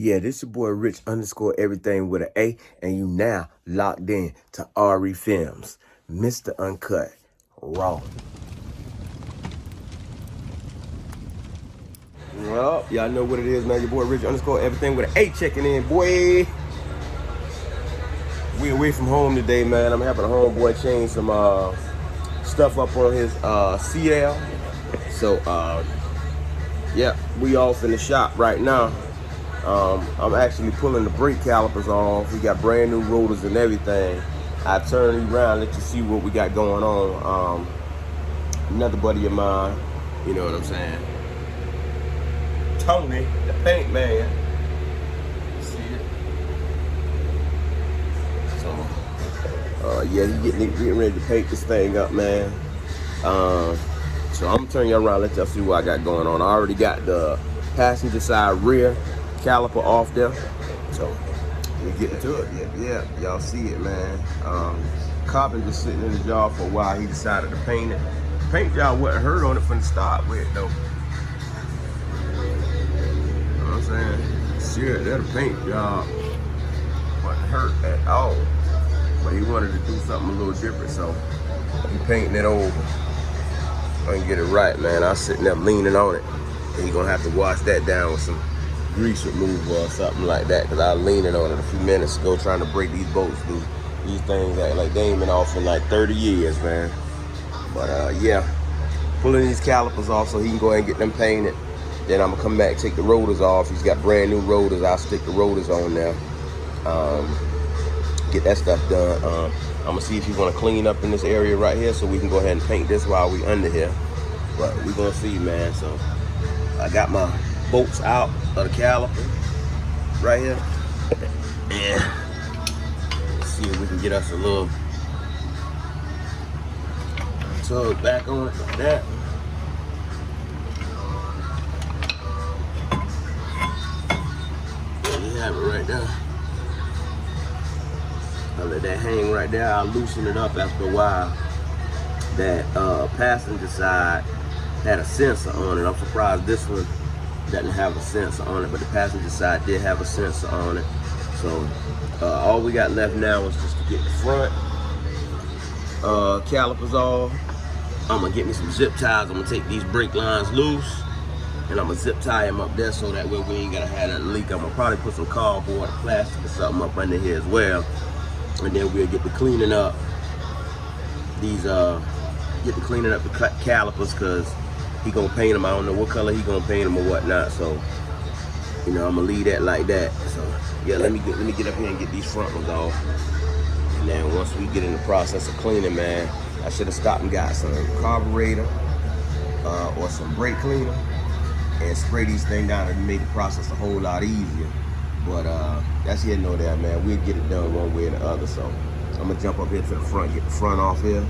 Yeah, this your boy Rich underscore everything with an A, and you now locked in to RE Films, Mr. Uncut, Raw. Well, y'all know what it is, man. Your boy Rich underscore everything with an A checking in, boy. We away from home today, man. I'm helping a homeboy change some stuff up on his CL. So, yeah, we off in the shop right now. I'm actually pulling the brake calipers off. We got brand new rotors and everything. I turn you around, let you see what we got going on. Another buddy of mine, you know what I'm saying? Tony, the paint man. See it? So, yeah, he getting ready to paint this thing up, man. So I'm gonna turn you around, let y'all see what I got going on. I already got the passenger side rear caliper off there, so we're getting to it. Yeah, y'all see it, man. Carbon just sitting in the job for a while. He decided to paint it. Paint job wasn't hurt on it from the start with, though. You know what I'm saying? Sure, that paint job wasn't hurt at all, but he wanted to do something a little different, so he painting it over. I can get it right, man. I was sitting there leaning on it, and he gonna have to wash that down with some grease remover or something like that, because I was leaning on it a few minutes ago trying to break these bolts, dude. These things act like they ain't been off in like 30 years, man. But yeah, pulling these calipers off so he can go ahead and get them painted. Then I'm gonna come back, take the rotors off. He's got brand new rotors. I'll stick the rotors on there. Get that stuff done. I'm gonna see if he's gonna clean up in this area right here so we can go ahead and paint this while we under here. But we gonna see, man. So I got my bolts out of the caliper right here, and let's see if we can get us a little tug back on it like that. There you have it right there. I'll let that hang right there. I'll loosen it up after a while. That passenger side had a sensor on it. I'm surprised this one doesn't have a sensor on it, but the passenger side did have a sensor on it. So all we got left now is just to get the front calipers off. I'm gonna get me some zip ties. I'm gonna take these brake lines loose, and I'm gonna zip tie them up there so that way we ain't gotta have that leak. I'm gonna probably put some cardboard or plastic or something up under here as well, and then we'll get to cleaning up these cleaning up the calipers, because he gonna paint them. I don't know what color he gonna paint them or whatnot, so you know I'm gonna leave that like that. So yeah, let me get up here and get these front ones off, and then once we get in the process of cleaning, man, I should have stopped and got some carburetor or some brake cleaner and spray these things down and make the process a whole lot easier. But that's here nor there, man. We'll get it done one way or the other. So I'm gonna jump up here to the front, get the front off here,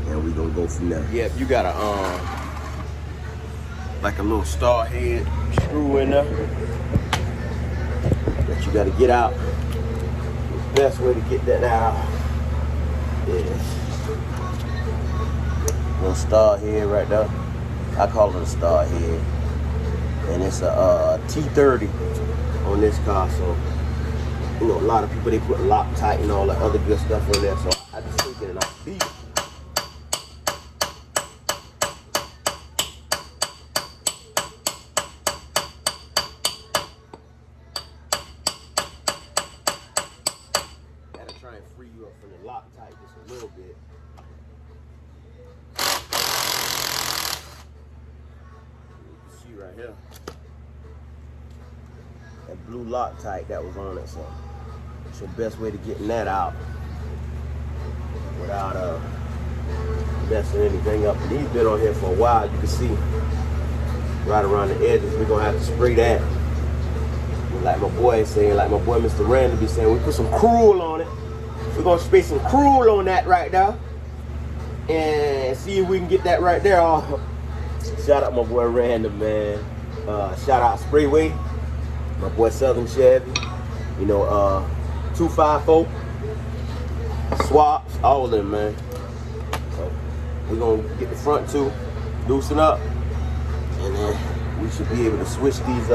and we gonna go from there. Yeah, you got a like a little star head screw in there that you got to get out. The best way to get that out is little star head right there. I call it a star head, and it's a T30 on this car. So you know, a lot of people, they put Loctite and all that other good stuff on there. So I just take it and I beat it. Try and free you up from the Loctite just a little bit. You can see right here that blue Loctite that was on it, so it's your best way to getting that out without messing anything up. And he's been on here for a while. You can see right around the edges. We're gonna have to spray that. Like my boy is saying, like my boy Mr. Randall be saying, we put some Cruel on it. We're gonna spray some Cruel on that right now and see if we can get that right there off. Shout out my boy Randall, man. Shout out Sprayway, my boy Southern Chevy, you know, 254, Swaps, all of them, man. So we're gonna get the front two, loosen up, and then we should be able to switch these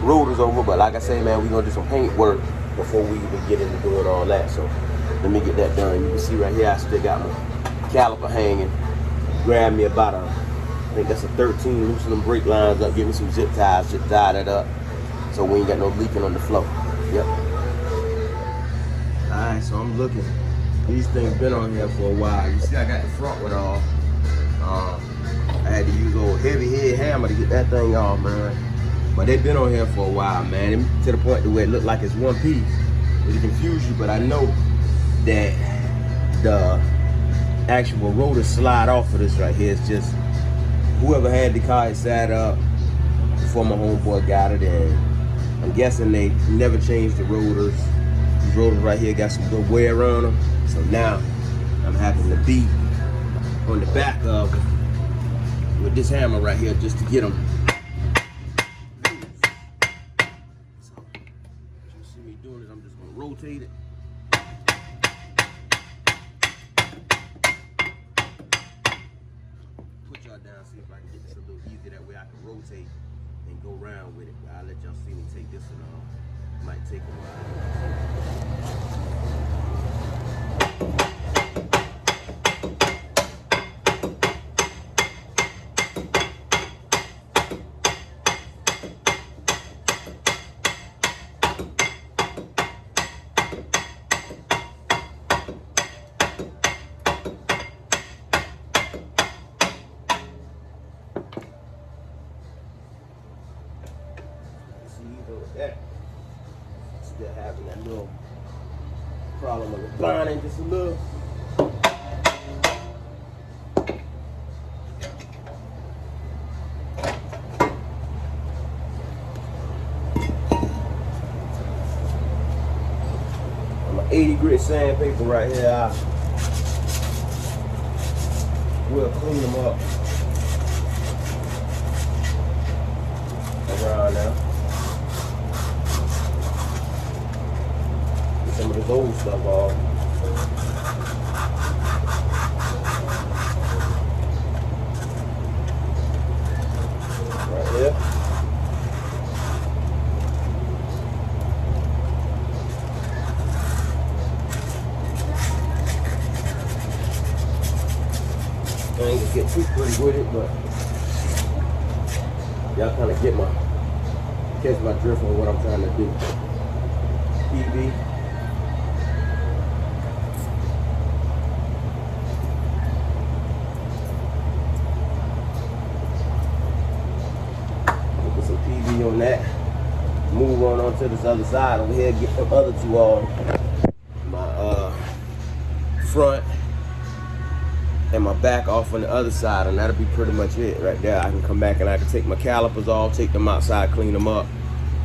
rotors over, but like I say, man, we're gonna do some paint work before we even get into doing all that. So let me get that done. You can see right here, I still got my caliper hanging. Grab me about I think that's a 13, loosen them brake lines up, give me some zip ties, zip tie that up, so we ain't got no leaking on the floor. Yep. Alright, so I'm looking. These things been on here for a while. You see I got the front one off. I had to use a old heavy head hammer to get that thing off, man. But they've been on here for a while, man. To the point where it looked like it's one piece. It'll confuse you, but I know that the actual rotor slide off of this right here. It's just whoever had the car had sat up before my homeboy got it, and I'm guessing they never changed the rotors. These rotors right here got some good wear on them, so now I'm having to beat on the back of them with this hammer right here just to get them. So you see me doing it, I'm just gonna rotate it. Down, see if I can get this a little easier. That way I can rotate and go around with it. I'll let y'all see me take this one off. Might take a that. Still having that little problem with the blinding just a little. My 80 grit sandpaper right here, we'll clean them up around now. Some of this old stuff off. Right here. I ain't gonna get too pretty with it, but y'all kind of catch my drift on what I'm trying to do. PV. On that, move on to this other side over here, get the other two on my front and my back off on the other side, and that'll be pretty much it right there. I can come back and I can take my calipers off, take them outside, clean them up,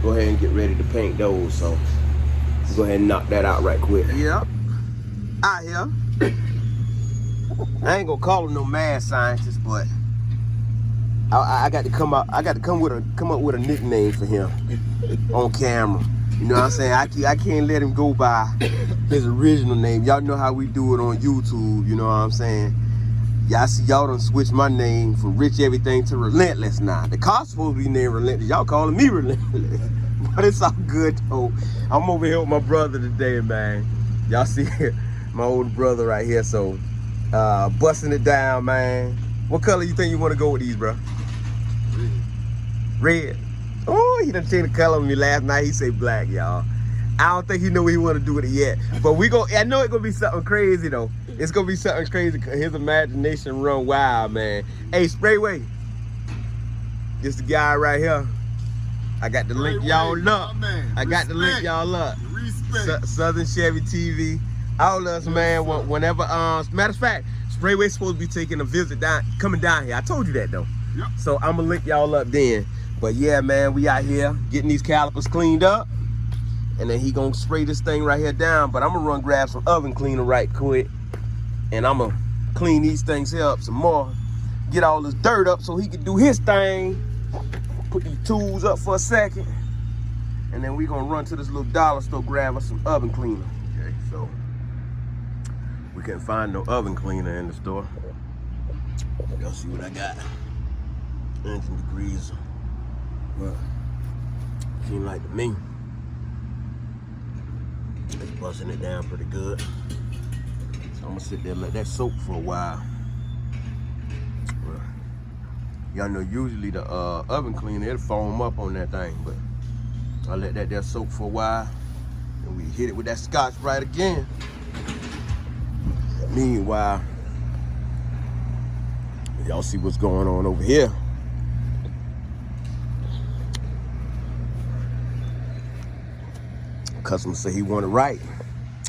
go ahead and get ready to paint those. So go ahead and knock that out right quick. Yep, out here. I ain't gonna call him no mad scientist, but I got to come up with a nickname for him on camera. You know what I'm saying? I can't let him go by his original name. Y'all know how we do it on YouTube. You know what I'm saying? Y'all see y'all done switch my name from Rich Everything to Relentless now. The car's supposed to be named Relentless. Y'all calling me Relentless. But it's all good though. I'm over here with my brother today, man. Y'all see my older brother right here. So busting it down, man. What color you think you want to go with these, bro? Red. Oh, he done changed the color on me last night. He say black, y'all. I don't think he know what he want to do with it yet. But I know it's going to be something crazy, though. It's going to be something crazy because his imagination run wild, man. Hey, Sprayway. This the guy right here. I got to link y'all up. I got to link y'all up. Southern Chevy TV. All us, man, whenever, matter of fact, Sprayway's supposed to be taking a visit coming down here. I told you that, though. Yep. So I'm gonna link y'all up then. But yeah, man, we out here getting these calipers cleaned up, and then he gonna spray this thing right here down. But I'm gonna run grab some oven cleaner right quick, and I'm gonna clean these things here up some more, get all this dirt up so he can do his thing. Put these tools up for a second, and then we gonna run to this little dollar store, grab us some oven cleaner. Okay, so we couldn't find no oven cleaner in the store. Y'all see what I got? Engine degreaser. But Seems like to me. It's busting it down pretty good. So I'm gonna sit there and let that soak for a while. Well, y'all know usually the oven cleaner, it'll foam up on that thing, but I'll let that there soak for a while. And we hit it with that Scotch-Brite again. Meanwhile, y'all see what's going on over here. Customer said he wanted right.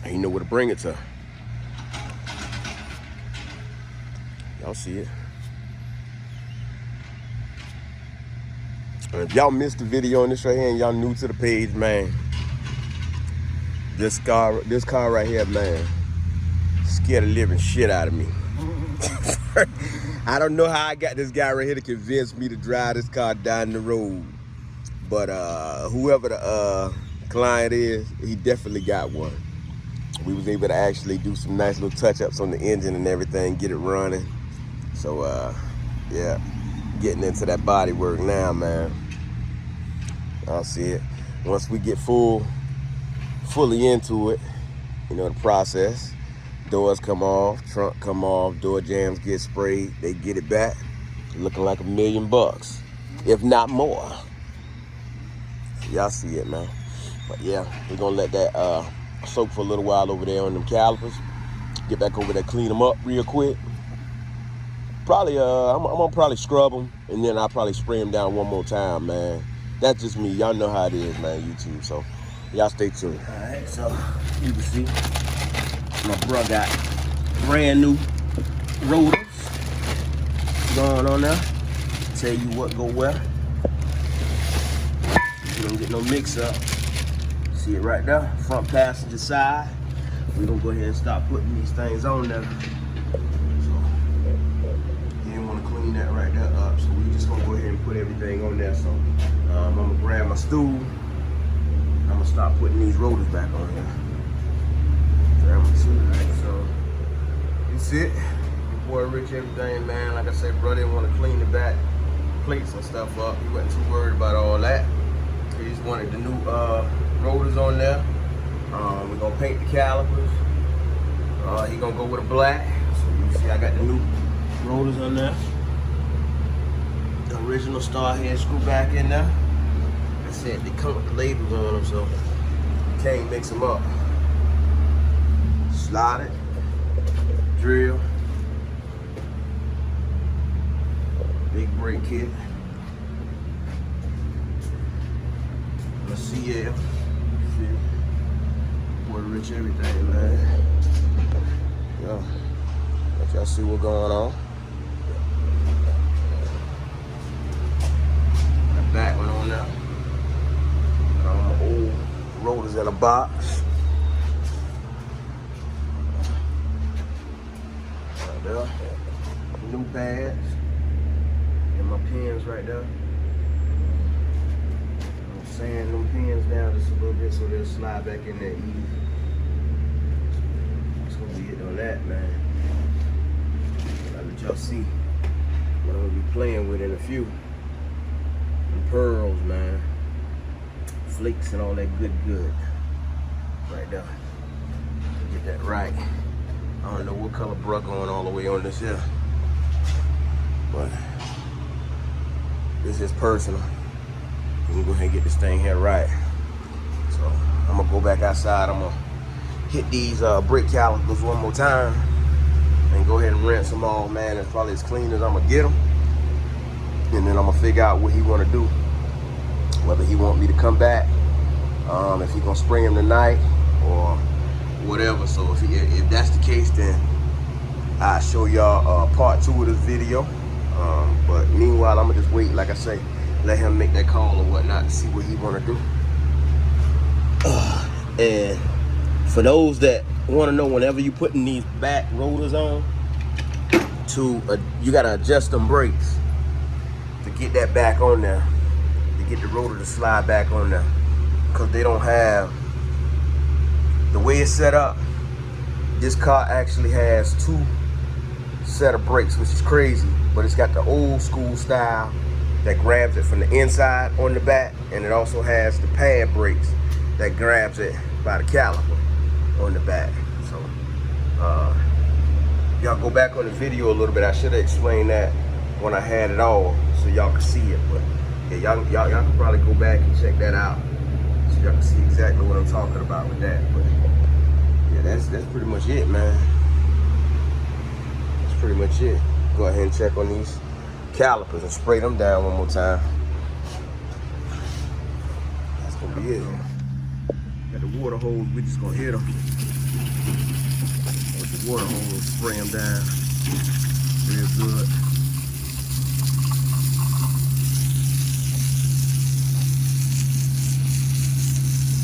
And he know where to bring it to. Y'all see it. And if y'all missed the video on this right here and y'all new to the page, man, this car right here, man, scared the living shit out of me. I don't know how I got this guy right here to convince me to drive this car down the road. But whoever the client is, he definitely got one. We was able to actually do some nice little touch-ups on the engine and everything, get it running. So yeah, getting into that body work now, man. I'll see it. Once we get fully into it, you know, the process, doors come off, trunk come off, door jams get sprayed, they get it back, looking like $1 million, if not more. Y'all see it, man. But yeah, we're gonna let that soak for a little while over there on them calipers. Get back over there, clean them up real quick. Probably, I'm gonna probably scrub them, and then I'll probably spray them down one more time, man. That's just me. Y'all know how it is, man, YouTube. So y'all stay tuned. All right, so you can see my bro got brand new rotors going on there. Tell you what go where. You don't get no mix up. See it right there, front passenger side. We're gonna go ahead and start putting these things on there. So you didn't want to clean that right there up, so we just gonna go ahead and put everything on there. So I'm gonna grab my stool. I'm gonna start putting these rotors back on here. Grab my stool, right? So that's it. Your boy Rich, everything, man. Like I said, bro didn't want to clean the back plates and stuff up. He wasn't too worried about all that. He just wanted the new rotors on there. We're gonna paint the calipers. He gonna go with a black. So you see I got the new rotors on there. The original star head screw back in there. Like I said, they come with the labels on them, so you can't mix them up. Slide it, drill, big brake kit. CL, boy Rich, everything, man. Yeah, let y'all see what's going on. That back one on there. Old rotors in a box. Right there. New pads. And my pins right there. Sand them pins down just a little bit so they'll slide back in there easy. That's gonna be it on that, man. I'll let y'all see what I'm gonna be playing with in a few. And pearls, man. Flakes and all that good. Right there. Get that right. I don't know what color bruh going all the way on this here. But this is personal. We're gonna go ahead and get this thing here right. So I'm gonna go back outside. I'm gonna hit these brake calipers one more time and go ahead and rinse them all, man. It's probably as clean as I'm gonna get them. And then I'm gonna figure out what he wanna do. Whether he want me to come back, if he gonna spray him tonight or whatever. So if that's the case, then I'll show y'all part 2 of this video. But meanwhile, I'm gonna just wait, like I say, let him make that call or whatnot to see what he want to do. And for those that want to know, whenever you putting these back rotors on, you gotta adjust them brakes to get that back on there, to get the rotor to slide back on there, because they don't have the way it's set up. This car actually has 2 set of brakes, which is crazy, but it's got the old school style that grabs it from the inside on the back, and it also has the pad brakes that grabs it by the caliper on the back. So y'all go back on the video a little bit. I should have explained that when I had it all so y'all can see it, but yeah, y'all can probably go back and check that out so y'all can see exactly what I'm talking about with that. But yeah, that's pretty much it, man. That's pretty much it. Go ahead and check on these calipers and spray them down one more time. That's gonna be it. Got the water hose, we just gonna hit them with the water hose, spray them down real good.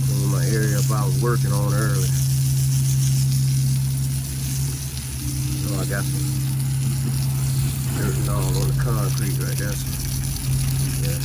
Clean my area up I was working on earlier. So I got some dirt and all on the concrete right there. So, yeah.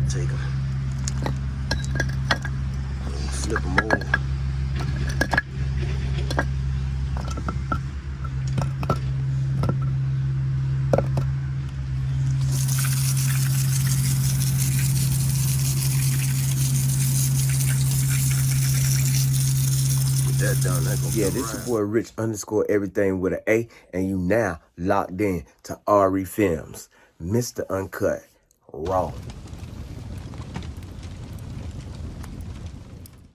Take them, flip them over. Get that done. Yeah, this your boy Rich _ everything with an A, and you now locked in to RE Films, Mr. Uncut Raw.